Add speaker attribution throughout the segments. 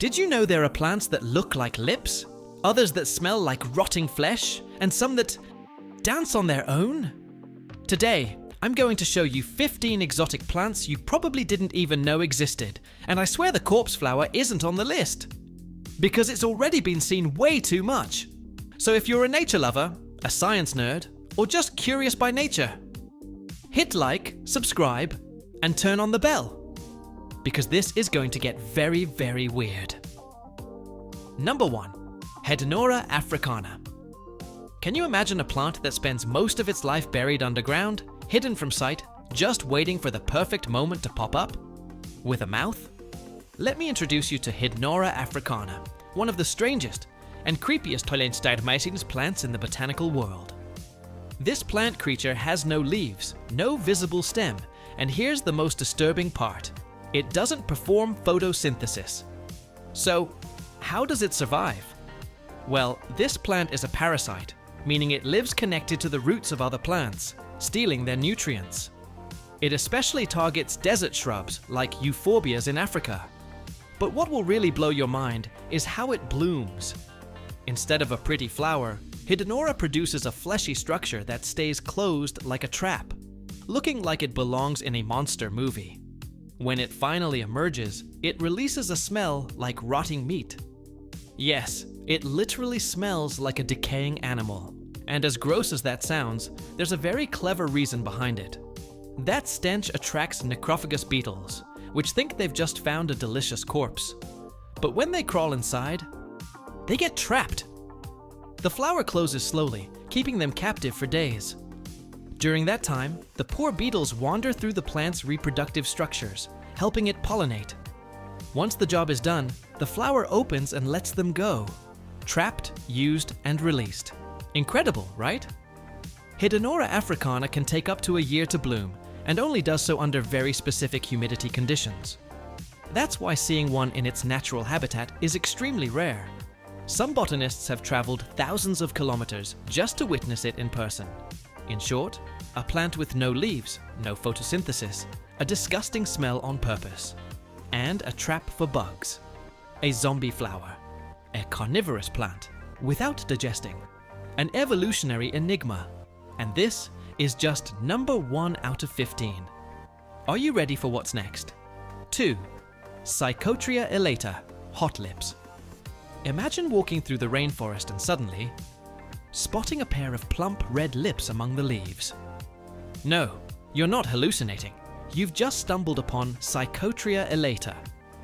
Speaker 1: Did you know there are plants that look like lips, others that smell like rotting flesh, and some that dance on their own? Today, I'm going to show you 15 exotic plants you probably didn't even know existed, and I swear the corpse flower isn't on the list, because it's already been seen way too much. So if you're a nature lover, a science nerd, or just curious by nature, hit like, subscribe, and turn on the bell, because this is going to get very, very weird. Number 1. Hedonora africana. Can you imagine a plant that spends most of its life buried underground, hidden from sight, just waiting for the perfect moment to pop up? With a mouth? Let me introduce you to Hedonora africana, one of the strangest and creepiest Toilensteinmeisings plants in the botanical world. This plant creature has no leaves, no visible stem, and here's the most disturbing part. It doesn't perform photosynthesis. So, how does it survive? Well, this plant is a parasite, meaning it lives connected to the roots of other plants, stealing their nutrients. It especially targets desert shrubs like euphorbias in Africa. But what will really blow your mind is how it blooms. Instead of a pretty flower, Hedonora produces a fleshy structure that stays closed like a trap, looking like it belongs in a monster movie. When it finally emerges, it releases a smell like rotting meat. Yes, it literally smells like a decaying animal. And as gross as that sounds, there's a very clever reason behind it. That stench attracts necrophagous beetles, which think they've just found a delicious corpse. But when they crawl inside, they get trapped. The flower closes slowly, keeping them captive for days. During that time, the poor beetles wander through the plant's reproductive structures, helping it pollinate. Once the job is done, the flower opens and lets them go. Trapped, used, and released. Incredible, right? Hedonora africana can take up to a year to bloom, and only does so under very specific humidity conditions. That's why seeing one in its natural habitat is extremely rare. Some botanists have traveled thousands of kilometers just to witness it in person. In short, a plant with no leaves, no photosynthesis, a disgusting smell on purpose, and a trap for bugs. A zombie flower, a carnivorous plant without digesting, an evolutionary enigma, and this is just number 1 out of 15. Are you ready for what's next? 2. Psychotria elata, hot lips. Imagine walking through the rainforest and suddenly spotting a pair of plump red lips among the leaves. No, you're not hallucinating. You've just stumbled upon Psychotria elata,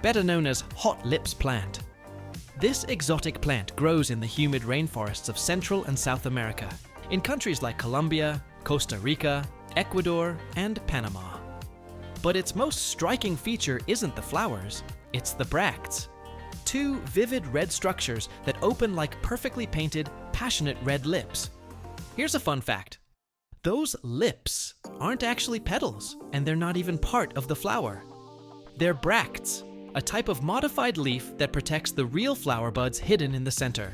Speaker 1: better known as hot lips plant. This exotic plant grows in the humid rainforests of Central and South America, in countries like Colombia, Costa Rica, Ecuador, and Panama. But its most striking feature isn't the flowers, it's the bracts. 2 vivid red structures that open like perfectly painted, passionate red lips. Here's a fun fact. Those lips aren't actually petals, and they're not even part of the flower. They're bracts, a type of modified leaf that protects the real flower buds hidden in the center.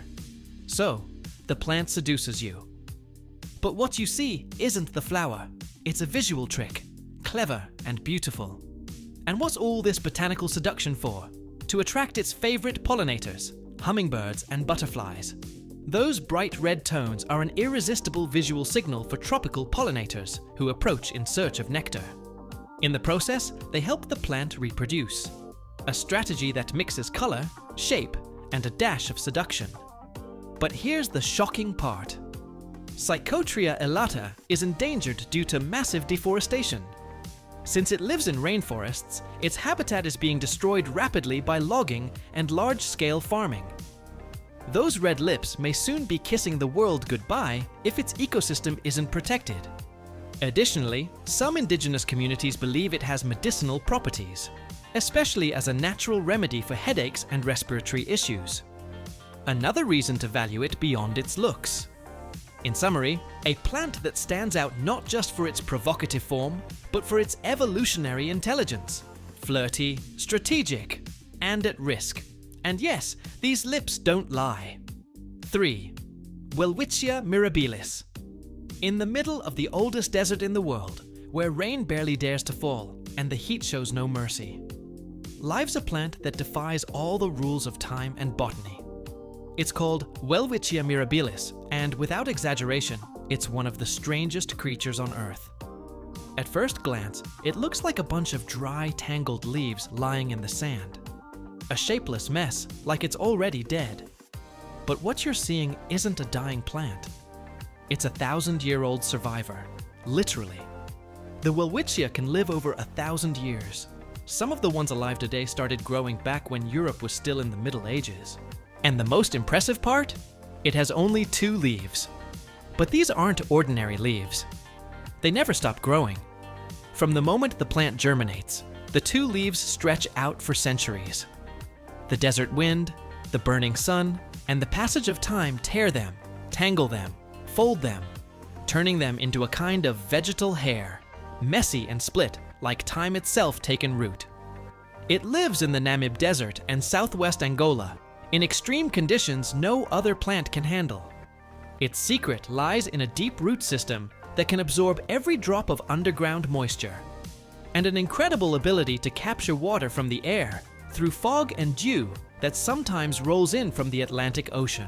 Speaker 1: So, the plant seduces you. But what you see isn't the flower. It's a visual trick, clever and beautiful. And what's all this botanical seduction for? To attract its favorite pollinators, hummingbirds and butterflies. Those bright red tones are an irresistible visual signal for tropical pollinators who approach in search of nectar. In the process, they help the plant reproduce. A strategy that mixes color, shape, and a dash of seduction. But here's the shocking part. Psychotria elata is endangered due to massive deforestation. Since it lives in rainforests, its habitat is being destroyed rapidly by logging and large-scale farming. Those red lips may soon be kissing the world goodbye if its ecosystem isn't protected. Additionally, some indigenous communities believe it has medicinal properties, especially as a natural remedy for headaches and respiratory issues. Another reason to value it beyond its looks. In summary, a plant that stands out not just for its provocative form, but for its evolutionary intelligence. Flirty, strategic, and at risk. And yes, these lips don't lie. 3. Welwitschia mirabilis. In the middle of the oldest desert in the world, where rain barely dares to fall and the heat shows no mercy, lives a plant that defies all the rules of time and botany. It's called Welwitschia mirabilis, and without exaggeration, it's one of the strangest creatures on Earth. At first glance, it looks like a bunch of dry, tangled leaves lying in the sand. A shapeless mess, like it's already dead. But what you're seeing isn't a dying plant. It's a 1,000-year-old survivor, literally. The Welwitschia can live over 1,000 years. Some of the ones alive today started growing back when Europe was still in the Middle Ages. And the most impressive part? It has only 2 leaves. But these aren't ordinary leaves. They never stop growing. From the moment the plant germinates, the 2 leaves stretch out for centuries. The desert wind, the burning sun, and the passage of time tear them, tangle them, fold them, turning them into a kind of vegetal hair, messy and split like time itself taken root. It lives in the Namib Desert and southwest Angola, in extreme conditions no other plant can handle. Its secret lies in a deep root system that can absorb every drop of underground moisture, and an incredible ability to capture water from the air through fog and dew that sometimes rolls in from the Atlantic Ocean.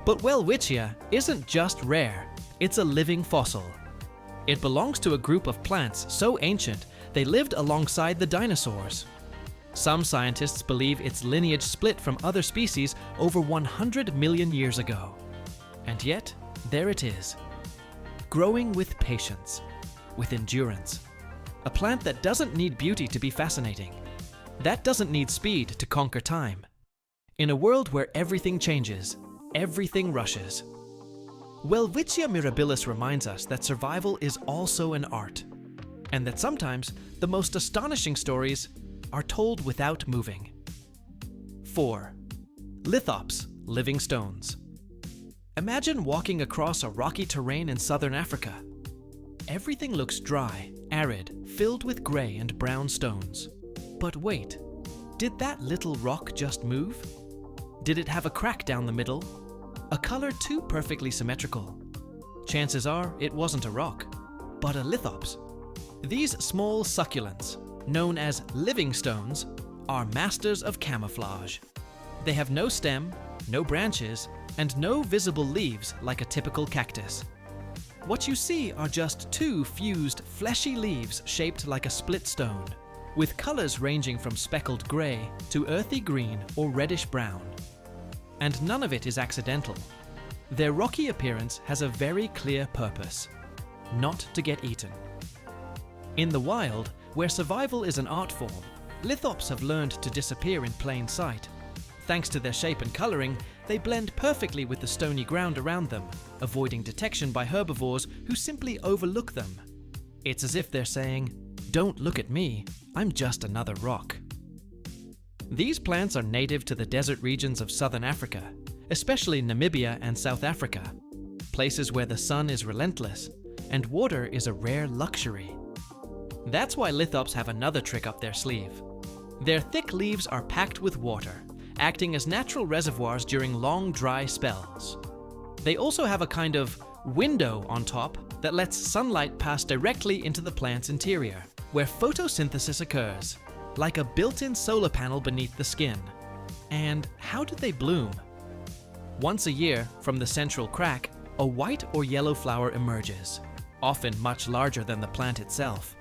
Speaker 1: But Welwitschia isn't just rare, it's a living fossil. It belongs to a group of plants so ancient they lived alongside the dinosaurs. Some scientists believe its lineage split from other species over 100 million years ago. And yet, there it is. Growing with patience, with endurance. A plant that doesn't need beauty to be fascinating. That doesn't need speed to conquer time. In a world where everything changes, everything rushes. Welwitschia mirabilis reminds us that survival is also an art, and that sometimes the most astonishing stories are told without moving. 4. Lithops, living stones. Imagine walking across a rocky terrain in southern Africa. Everything looks dry, arid, filled with gray and brown stones. But wait, did that little rock just move? Did it have a crack down the middle? A color too perfectly symmetrical? Chances are it wasn't a rock, but a lithops. These small succulents, known as living stones, are masters of camouflage. They have no stem, no branches, and no visible leaves like a typical cactus. What you see are just 2 fused, fleshy leaves shaped like a split stone, with colors ranging from speckled gray to earthy green or reddish brown. And none of it is accidental. Their rocky appearance has a very clear purpose: not to get eaten. In the wild, where survival is an art form, lithops have learned to disappear in plain sight. Thanks to their shape and coloring, they blend perfectly with the stony ground around them, avoiding detection by herbivores who simply overlook them. It's as if they're saying, "Don't look at me, I'm just another rock." These plants are native to the desert regions of southern Africa, especially Namibia and South Africa, places where the sun is relentless and water is a rare luxury. That's why lithops have another trick up their sleeve. Their thick leaves are packed with water, acting as natural reservoirs during long dry spells. They also have a kind of window on top that lets sunlight pass directly into the plant's interior, where photosynthesis occurs, like a built-in solar panel beneath the skin. And how do they bloom? Once a year, from the central crack, a white or yellow flower emerges, often much larger than the plant itself.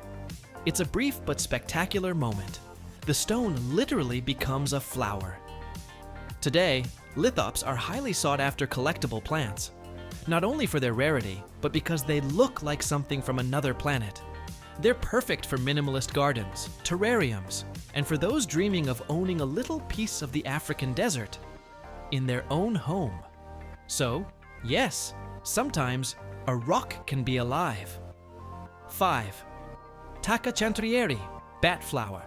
Speaker 1: It's a brief but spectacular moment. The stone literally becomes a flower. Today, lithops are highly sought-after collectible plants, not only for their rarity, but because they look like something from another planet. They're perfect for minimalist gardens, terrariums, and for those dreaming of owning a little piece of the African desert in their own home. So, yes, sometimes a rock can be alive. 5. Takachantrieri, bat flower.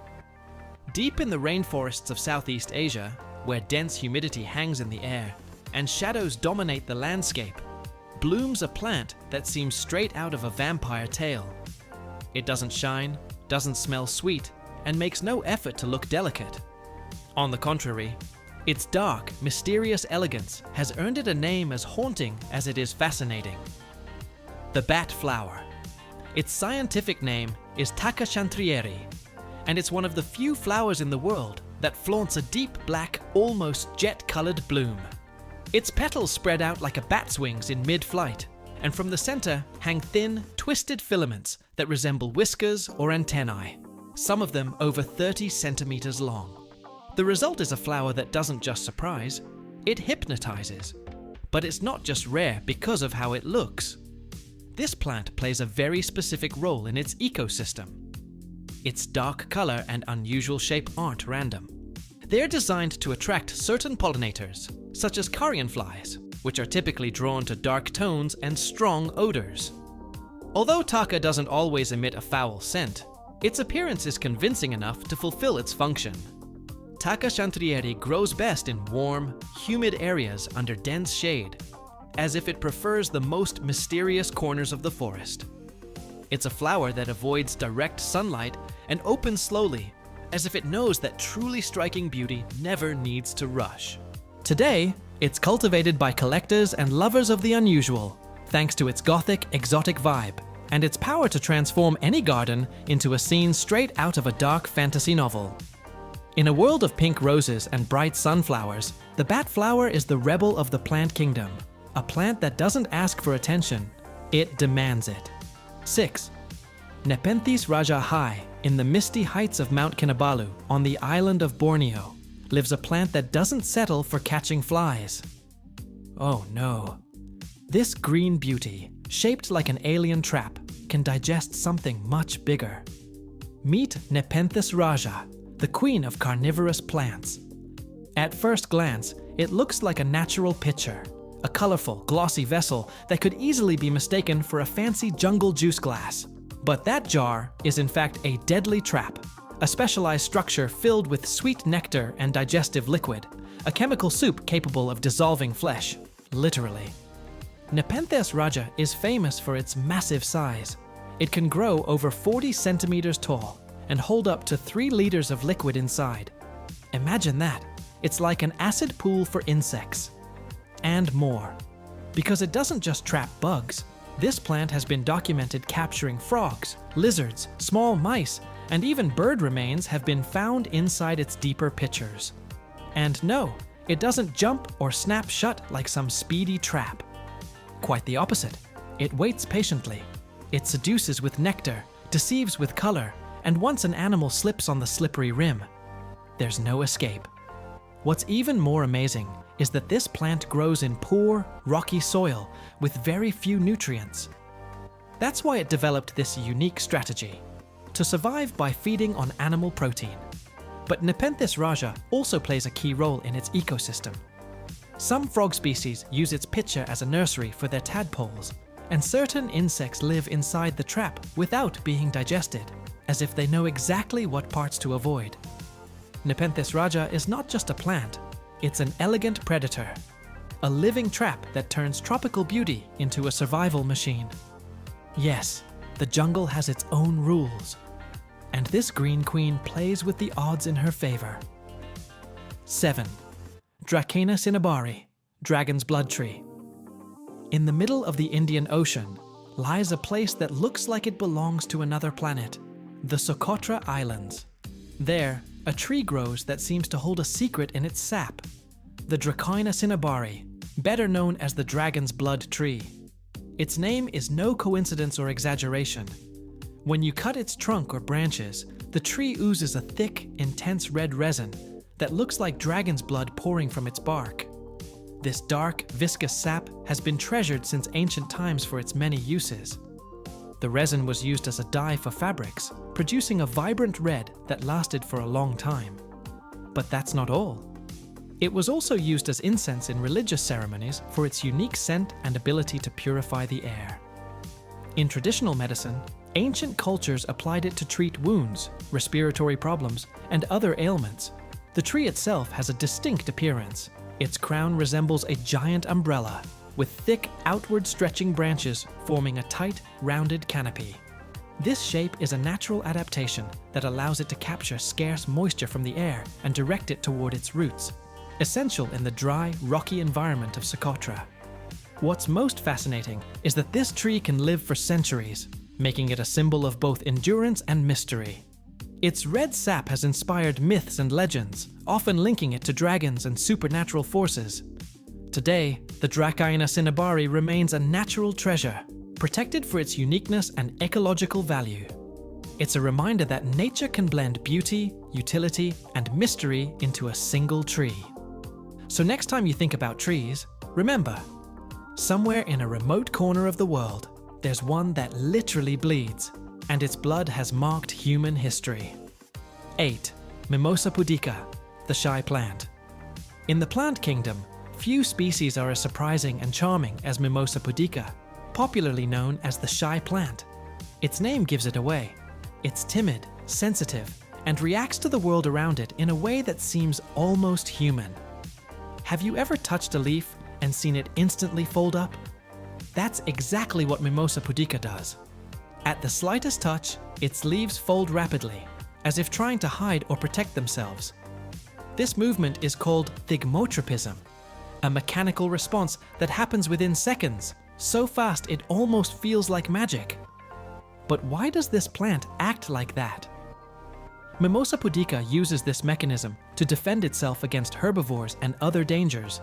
Speaker 1: Deep in the rainforests of Southeast Asia, where dense humidity hangs in the air and shadows dominate the landscape, blooms a plant that seems straight out of a vampire tale. It doesn't shine, doesn't smell sweet, and makes no effort to look delicate. On the contrary, its dark, mysterious elegance has earned it a name as haunting as it is fascinating. The bat flower. Its scientific name is Takachantrieri, and it's one of the few flowers in the world that flaunts a deep black, almost jet-colored bloom. Its petals spread out like a bat's wings in mid-flight, and from the center hang thin, twisted filaments that resemble whiskers or antennae, some of them over 30 centimeters long. The result is a flower that doesn't just surprise, it hypnotizes. But it's not just rare because of how it looks. This plant plays a very specific role in its ecosystem. Its dark color and unusual shape aren't random. They're designed to attract certain pollinators, such as carrion flies, which are typically drawn to dark tones and strong odors. Although Taka doesn't always emit a foul scent, its appearance is convincing enough to fulfill its function. Taka chantrieri grows best in warm, humid areas under dense shade, as if it prefers the most mysterious corners of the forest. It's a flower that avoids direct sunlight and opens slowly, as if it knows that truly striking beauty never needs to rush. Today, it's cultivated by collectors and lovers of the unusual, thanks to its gothic, exotic vibe, and its power to transform any garden into a scene straight out of a dark fantasy novel. In a world of pink roses and bright sunflowers, the bat flower is the rebel of the plant kingdom, a plant that doesn't ask for attention, it demands it. 6. Nepenthes Raja High, in the misty heights of Mount Kinabalu on the island of Borneo, lives a plant that doesn't settle for catching flies. Oh no. This green beauty, shaped like an alien trap, can digest something much bigger. Meet Nepenthes Raja, the queen of carnivorous plants. At first glance, it looks like a natural pitcher, a colorful, glossy vessel that could easily be mistaken for a fancy jungle juice glass. But that jar is in fact a deadly trap, a specialized structure filled with sweet nectar and digestive liquid, a chemical soup capable of dissolving flesh, literally. Nepenthes Raja is famous for its massive size. It can grow over 40 centimeters tall and hold up to 3 liters of liquid inside. Imagine that. It's like an acid pool for insects. And more. Because it doesn't just trap bugs, this plant has been documented capturing frogs, lizards, small mice, and even bird remains have been found inside its deeper pitchers. And no, it doesn't jump or snap shut like some speedy trap. Quite the opposite. It waits patiently. It seduces with nectar, deceives with color, and once an animal slips on the slippery rim, there's no escape. What's even more amazing is that this plant grows in poor, rocky soil with very few nutrients. That's why it developed this unique strategy, to survive by feeding on animal protein. But Nepenthes Raja also plays a key role in its ecosystem. Some frog species use its pitcher as a nursery for their tadpoles, and certain insects live inside the trap without being digested, as if they know exactly what parts to avoid. Nepenthes Raja is not just a plant, it's an elegant predator, a living trap that turns tropical beauty into a survival machine. Yes, the jungle has its own rules, and this green queen plays with the odds in her favor. 7. Dracæna cinnabari, dragon's blood tree. In the middle of the Indian Ocean lies a place that looks like it belongs to another planet, the Socotra Islands. There, a tree grows that seems to hold a secret in its sap, the Dracæna cinnabari, better known as the dragon's blood tree. Its name is no coincidence or exaggeration. When you cut its trunk or branches, the tree oozes a thick, intense red resin that looks like dragon's blood pouring from its bark. This dark, viscous sap has been treasured since ancient times for its many uses. The resin was used as a dye for fabrics, producing a vibrant red that lasted for a long time. But that's not all. It was also used as incense in religious ceremonies for its unique scent and ability to purify the air. In traditional medicine, ancient cultures applied it to treat wounds, respiratory problems, and other ailments. The tree itself has a distinct appearance. Its crown resembles a giant umbrella, with thick, outward-stretching branches forming a tight, rounded canopy. This shape is a natural adaptation that allows it to capture scarce moisture from the air and direct it toward its roots, essential in the dry, rocky environment of Socotra. What's most fascinating is that this tree can live for centuries, making it a symbol of both endurance and mystery. Its red sap has inspired myths and legends, often linking it to dragons and supernatural forces. Today, the Dracaena cinnabari remains a natural treasure, protected for its uniqueness and ecological value. It's a reminder that nature can blend beauty, utility, and mystery into a single tree. So next time you think about trees, remember, somewhere in a remote corner of the world, there's one that literally bleeds, and its blood has marked human history. 8. Mimosa pudica, the shy plant. In the plant kingdom, few species are as surprising and charming as Mimosa pudica, popularly known as the shy plant. Its name gives it away. It's timid, sensitive, and reacts to the world around it in a way that seems almost human. Have you ever touched a leaf and seen it instantly fold up? That's exactly what Mimosa pudica does. At the slightest touch, its leaves fold rapidly, as if trying to hide or protect themselves. This movement is called thigmotropism, a mechanical response that happens within seconds, so fast it almost feels like magic. But why does this plant act like that? Mimosa pudica uses this mechanism to defend itself against herbivores and other dangers.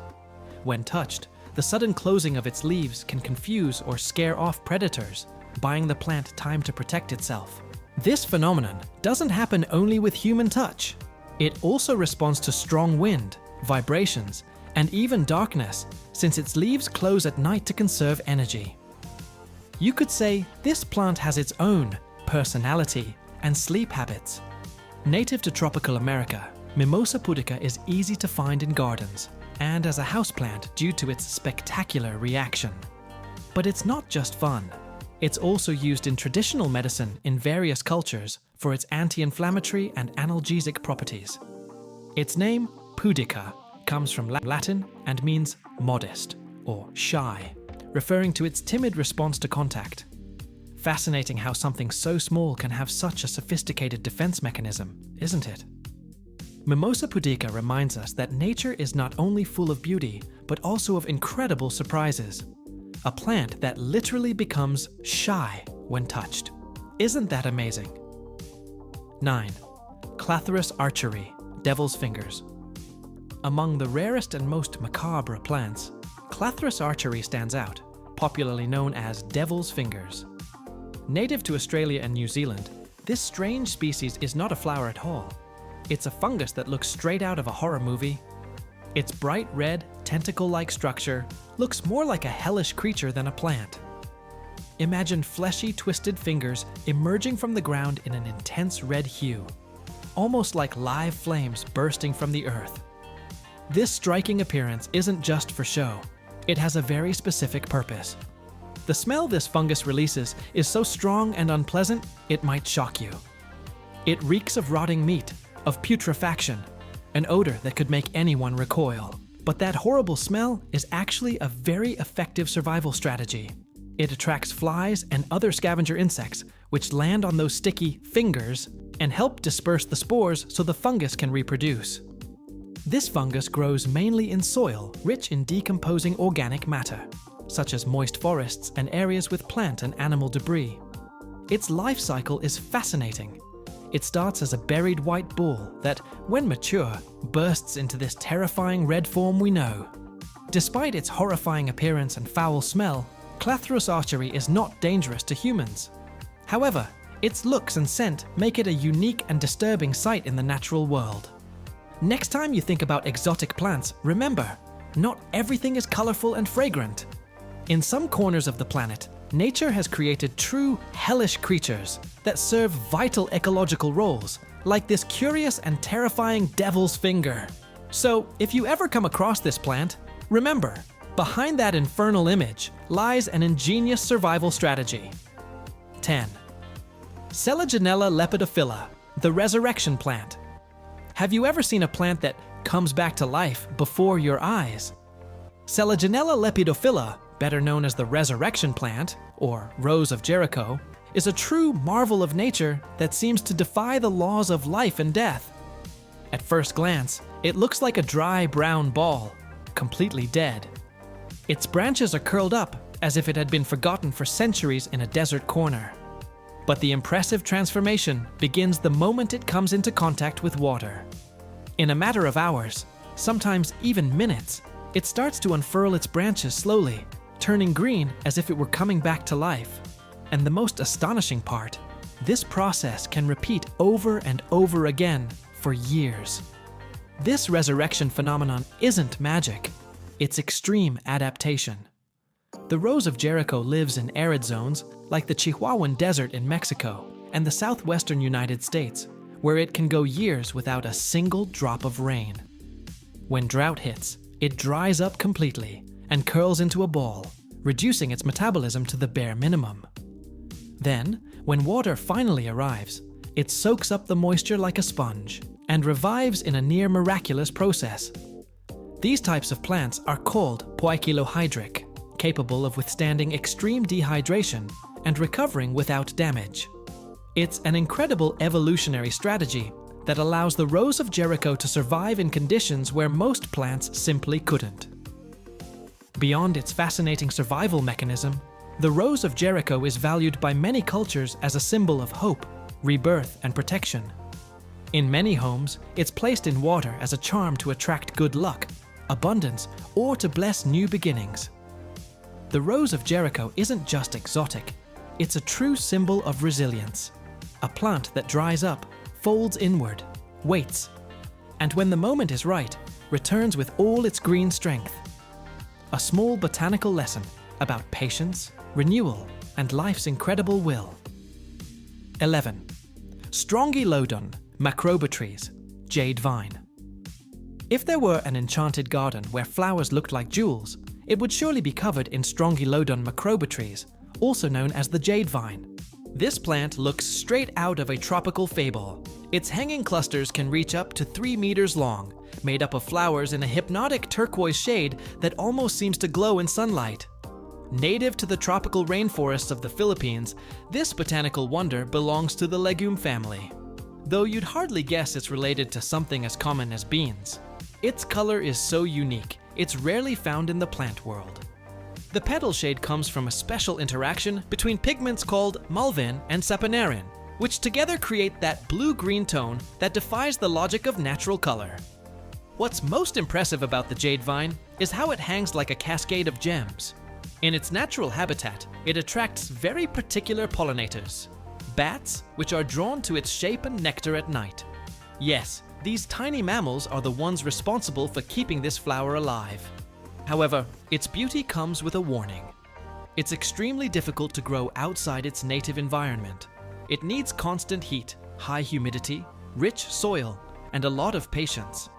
Speaker 1: When touched, the sudden closing of its leaves can confuse or scare off predators, buying the plant time to protect itself. This phenomenon doesn't happen only with human touch. It also responds to strong wind, vibrations, and even darkness, since its leaves close at night to conserve energy. You could say this plant has its own personality and sleep habits. Native to tropical America, Mimosa pudica is easy to find in gardens and as a houseplant due to its spectacular reaction. But it's not just fun. It's also used in traditional medicine in various cultures for its anti-inflammatory and analgesic properties. Its name, pudica, comes from Latin and means modest or shy, referring to its timid response to contact. Fascinating how something so small can have such a sophisticated defense mechanism, isn't it? Mimosa pudica reminds us that nature is not only full of beauty, but also of incredible surprises. A plant that literally becomes shy when touched. Isn't that amazing? 9. Clathrus archery, devil's fingers. Among the rarest and most macabre plants, Clathrus archery stands out, popularly known as devil's fingers. Native to Australia and New Zealand, this strange species is not a flower at all. It's a fungus that looks straight out of a horror movie. Its bright red, tentacle-like structure looks more like a hellish creature than a plant. Imagine fleshy, twisted fingers emerging from the ground in an intense red hue, almost like live flames bursting from the earth. This striking appearance isn't just for show. It has a very specific purpose. The smell this fungus releases is so strong and unpleasant, it might shock you. It reeks of rotting meat, of putrefaction, an odor that could make anyone recoil. But that horrible smell is actually a very effective survival strategy. It attracts flies and other scavenger insects, which land on those sticky fingers and help disperse the spores so the fungus can reproduce. This fungus grows mainly in soil rich in decomposing organic matter, such as moist forests and areas with plant and animal debris. Its life cycle is fascinating. It starts as a buried white ball that, when mature, bursts into this terrifying red form we know. Despite its horrifying appearance and foul smell, Clathrus archery is not dangerous to humans. However, its looks and scent make it a unique and disturbing sight in the natural world. Next time you think about exotic plants, remember, not everything is colorful and fragrant. In some corners of the planet, nature has created true hellish creatures that serve vital ecological roles, like this curious and terrifying devil's finger. So, if you ever come across this plant, remember, behind that infernal image lies an ingenious survival strategy. 10. Selaginella lepidophylla, the resurrection plant. Have you ever seen a plant that comes back to life before your eyes? Selaginella lepidophylla, better known as the resurrection plant, or Rose of Jericho, is a true marvel of nature that seems to defy the laws of life and death. At first glance, it looks like a dry brown ball, completely dead. Its branches are curled up as if it had been forgotten for centuries in a desert corner. But the impressive transformation begins the moment it comes into contact with water. In a matter of hours, sometimes even minutes, it starts to unfurl its branches slowly, turning green as if it were coming back to life. And the most astonishing part, this process can repeat over and over again for years. This resurrection phenomenon isn't magic, it's extreme adaptation. The Rose of Jericho lives in arid zones like the Chihuahuan Desert in Mexico and the southwestern United States, where it can go years without a single drop of rain. When drought hits, it dries up completely and curls into a ball, reducing its metabolism to the bare minimum. Then, when water finally arrives, it soaks up the moisture like a sponge and revives in a near miraculous process. These types of plants are called poikilohydric, capable of withstanding extreme dehydration and recovering without damage. It's an incredible evolutionary strategy that allows the Rose of Jericho to survive in conditions where most plants simply couldn't. Beyond its fascinating survival mechanism, the Rose of Jericho is valued by many cultures as a symbol of hope, rebirth, and protection. In many homes, it's placed in water as a charm to attract good luck, abundance, or to bless new beginnings. The Rose of Jericho isn't just exotic, it's a true symbol of resilience. A plant that dries up, folds inward, waits, and when the moment is right, returns with all its green strength. A small botanical lesson about patience, renewal, and life's incredible will. 11. Strongylodon macrobotries, jade vine. If there were an enchanted garden where flowers looked like jewels, it would surely be covered in Strongylodon macrobotries, also known as the jade vine. This plant looks straight out of a tropical fable. Its hanging clusters can reach up to 3 meters long, made up of flowers in a hypnotic turquoise shade that almost seems to glow in sunlight. Native to the tropical rainforests of the Philippines, this botanical wonder belongs to the legume family. Though you'd hardly guess it's related to something as common as beans. Its color is so unique, it's rarely found in the plant world. The petal shade comes from a special interaction between pigments called malvin and saponarin, which together create that blue-green tone that defies the logic of natural color. What's most impressive about the jade vine is how it hangs like a cascade of gems. In its natural habitat, it attracts very particular pollinators, bats, which are drawn to its shape and nectar at night. Yes, these tiny mammals are the ones responsible for keeping this flower alive. However, its beauty comes with a warning. It's extremely difficult to grow outside its native environment. It needs constant heat, high humidity, rich soil, and a lot of patience.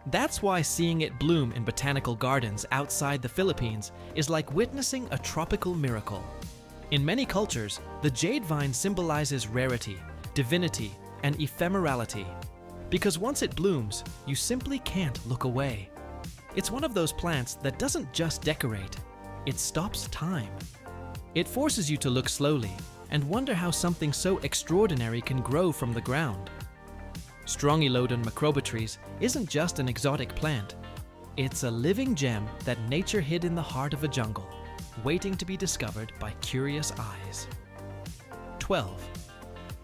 Speaker 1: That's why seeing it bloom in botanical gardens outside the Philippines is like witnessing a tropical miracle. In many cultures, the jade vine symbolizes rarity, divinity, and ephemerality. Because once it blooms, you simply can't look away. It's one of those plants that doesn't just decorate, it stops time. It forces you to look slowly and wonder how something so extraordinary can grow from the ground. Strongylodon macrobotries isn't just an exotic plant. It's a living gem that nature hid in the heart of a jungle, waiting to be discovered by curious eyes. 12.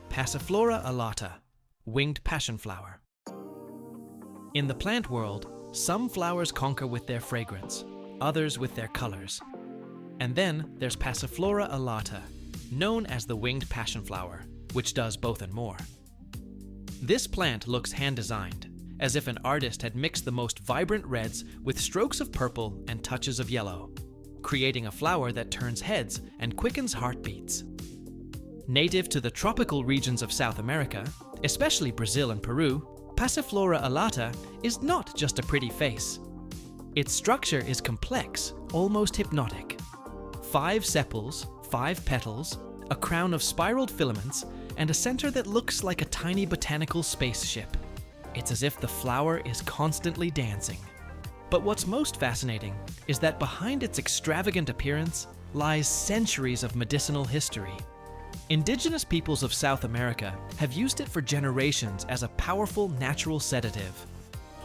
Speaker 1: Passiflora alata, winged passionflower. In the plant world, some flowers conquer with their fragrance, others with their colors. And then there's Passiflora alata, known as the winged passionflower, which does both and more. This plant looks hand-designed, as if an artist had mixed the most vibrant reds with strokes of purple and touches of yellow, creating a flower that turns heads and quickens heartbeats. Native to the tropical regions of South America, especially Brazil and Peru, Passiflora alata is not just a pretty face. Its structure is complex, almost hypnotic. 5 sepals, 5 petals, a crown of spiraled filaments, and a center that looks like a tiny botanical spaceship. It's as if the flower is constantly dancing. But what's most fascinating is that behind its extravagant appearance lies centuries of medicinal history. Indigenous peoples of South America have used it for generations as a powerful natural sedative.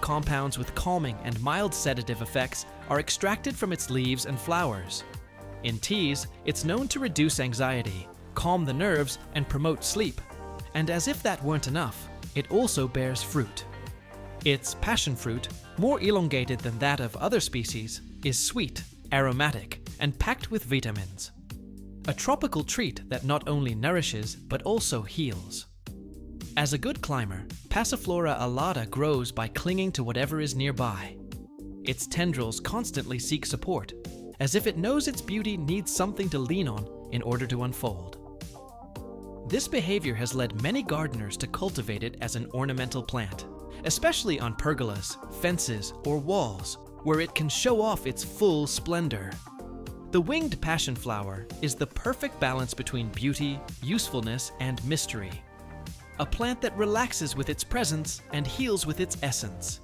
Speaker 1: Compounds with calming and mild sedative effects are extracted from its leaves and flowers. In teas, it's known to reduce anxiety, calm the nerves, and promote sleep. And as if that weren't enough, it also bears fruit. Its passion fruit, more elongated than that of other species, is sweet, aromatic, and packed with vitamins. A tropical treat that not only nourishes but also heals. As a good climber, Passiflora alata grows by clinging to whatever is nearby. Its tendrils constantly seek support, as if it knows its beauty needs something to lean on in order to unfold. This behavior has led many gardeners to cultivate it as an ornamental plant, especially on pergolas, fences, or walls, where it can show off its full splendor. The winged passion flower is the perfect balance between beauty, usefulness, and mystery. A plant that relaxes with its presence and heals with its essence.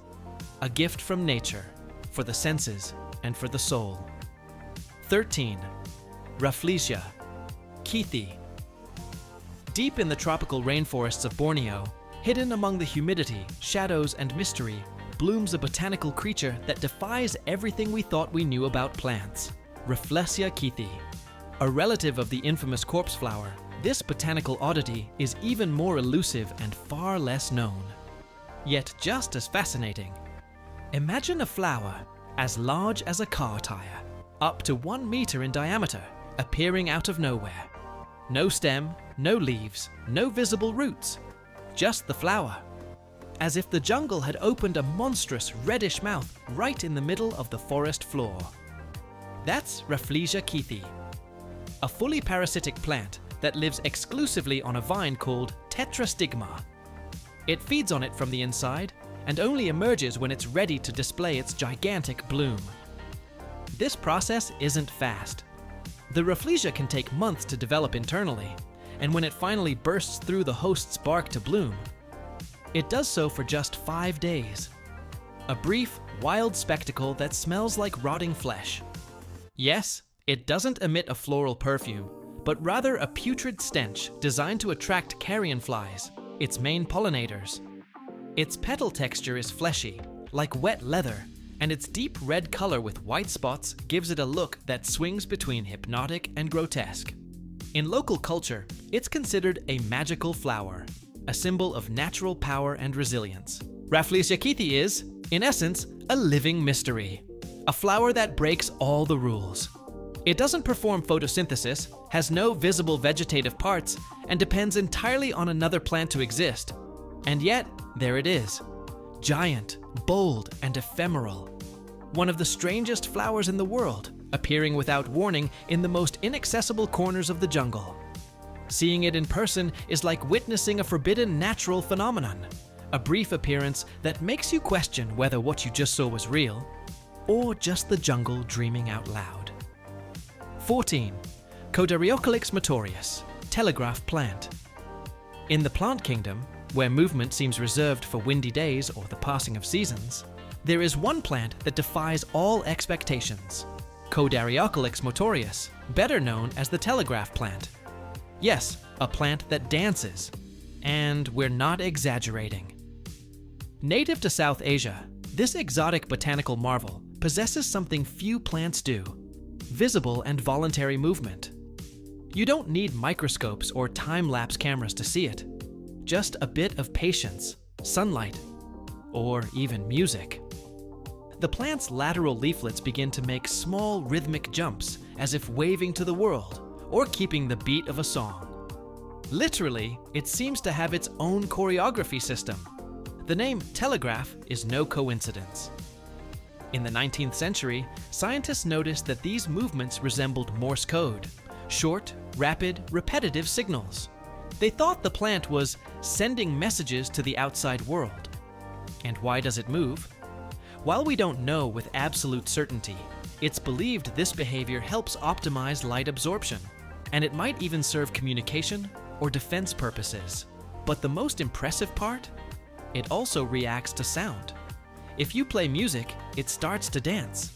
Speaker 1: A gift from nature, for the senses and for the soul. 13. Rafflesia, Keithii. Deep in the tropical rainforests of Borneo, hidden among the humidity, shadows, and mystery, blooms a botanical creature that defies everything we thought we knew about plants. Rafflesia keithii. A relative of the infamous corpse flower, this botanical oddity is even more elusive and far less known. Yet just as fascinating. Imagine a flower as large as a car tire, up to 1 meter in diameter, appearing out of nowhere. No stem, no leaves, no visible roots, just the flower. As if the jungle had opened a monstrous reddish mouth right in the middle of the forest floor. That's Rafflesia keithii, a fully parasitic plant that lives exclusively on a vine called tetrastigma. It feeds on it from the inside and only emerges when it's ready to display its gigantic bloom. This process isn't fast. The Rafflesia can take months to develop internally, and when it finally bursts through the host's bark to bloom, it does so for just 5 days. A brief, wild spectacle that smells like rotting flesh. Yes, it doesn't emit a floral perfume, but rather a putrid stench designed to attract carrion flies, its main pollinators. Its petal texture is fleshy, like wet leather, and its deep red color with white spots gives it a look that swings between hypnotic and grotesque. In local culture, it's considered a magical flower, a symbol of natural power and resilience. Rafflesia keithii is, in essence, a living mystery, a flower that breaks all the rules. It doesn't perform photosynthesis, has no visible vegetative parts, and depends entirely on another plant to exist. And yet, there it is. Giant, bold, and ephemeral. One of the strangest flowers in the world, appearing without warning in the most inaccessible corners of the jungle. Seeing it in person is like witnessing a forbidden natural phenomenon, a brief appearance that makes you question whether what you just saw was real, or just the jungle dreaming out loud. 14. Codariocalyx motorius, telegraph plant. In the plant kingdom, where movement seems reserved for windy days or the passing of seasons, there is one plant that defies all expectations. Codariocalyx motorius, better known as the telegraph plant. Yes, a plant that dances. And we're not exaggerating. Native to South Asia, this exotic botanical marvel possesses something few plants do: visible and voluntary movement. You don't need microscopes or time-lapse cameras to see it. Just a bit of patience, sunlight, or even music. The plant's lateral leaflets begin to make small rhythmic jumps, as if waving to the world, or keeping the beat of a song. Literally, it seems to have its own choreography system. The name telegraph is no coincidence. In the 19th century, scientists noticed that these movements resembled Morse code, short, rapid, repetitive signals. They thought the plant was sending messages to the outside world. And why does it move? While we don't know with absolute certainty, it's believed this behavior helps optimize light absorption, and it might even serve communication or defense purposes. But the most impressive part? It also reacts to sound. If you play music, it starts to dance.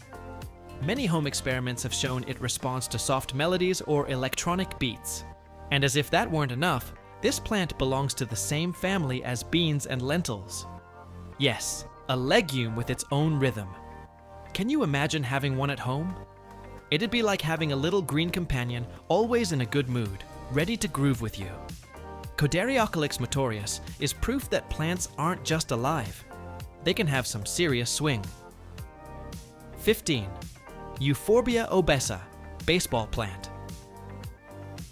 Speaker 1: Many home experiments have shown it responds to soft melodies or electronic beats. And as if that weren't enough, this plant belongs to the same family as beans and lentils. Yes, a legume with its own rhythm. Can you imagine having one at home? It'd be like having a little green companion always in a good mood, ready to groove with you. Coderiocalyx motorius is proof that plants aren't just alive. They can have some serious swing. 15. Euphorbia obesa, baseball plant.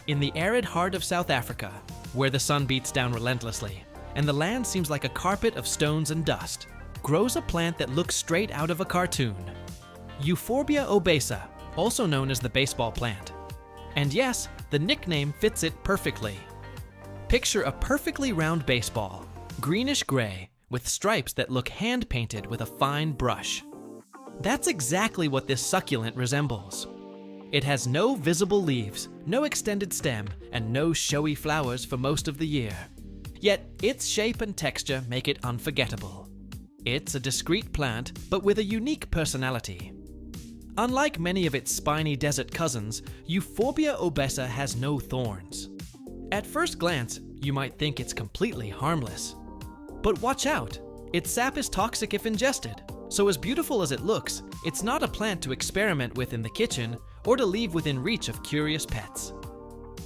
Speaker 1: In the arid heart of South Africa, where the sun beats down relentlessly, and the land seems like a carpet of stones and dust, grows a plant that looks straight out of a cartoon. Euphorbia obesa, also known as the baseball plant. And yes, the nickname fits it perfectly. Picture a perfectly round baseball, greenish-gray, with stripes that look hand-painted with a fine brush. That's exactly what this succulent resembles. It has no visible leaves, no extended stem, and no showy flowers for most of the year. Yet, its shape and texture make it unforgettable. It's a discreet plant, but with a unique personality. Unlike many of its spiny desert cousins, Euphorbia obesa has no thorns. At first glance, you might think it's completely harmless. But watch out! Its sap is toxic if ingested, so as beautiful as it looks, it's not a plant to experiment with in the kitchen or to leave within reach of curious pets.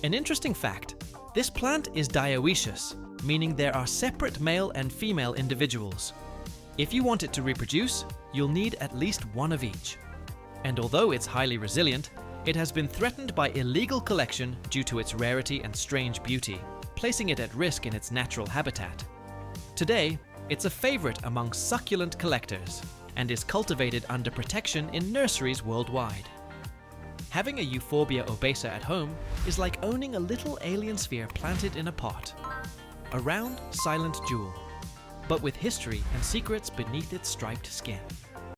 Speaker 1: An interesting fact, this plant is dioecious, meaning there are separate male and female individuals. If you want it to reproduce, you'll need at least one of each. And although it's highly resilient, it has been threatened by illegal collection due to its rarity and strange beauty, placing it at risk in its natural habitat. Today, it's a favorite among succulent collectors and is cultivated under protection in nurseries worldwide. Having a Euphorbia obesa at home is like owning a little alien sphere planted in a pot. A round, silent jewel, but with history and secrets beneath its striped skin.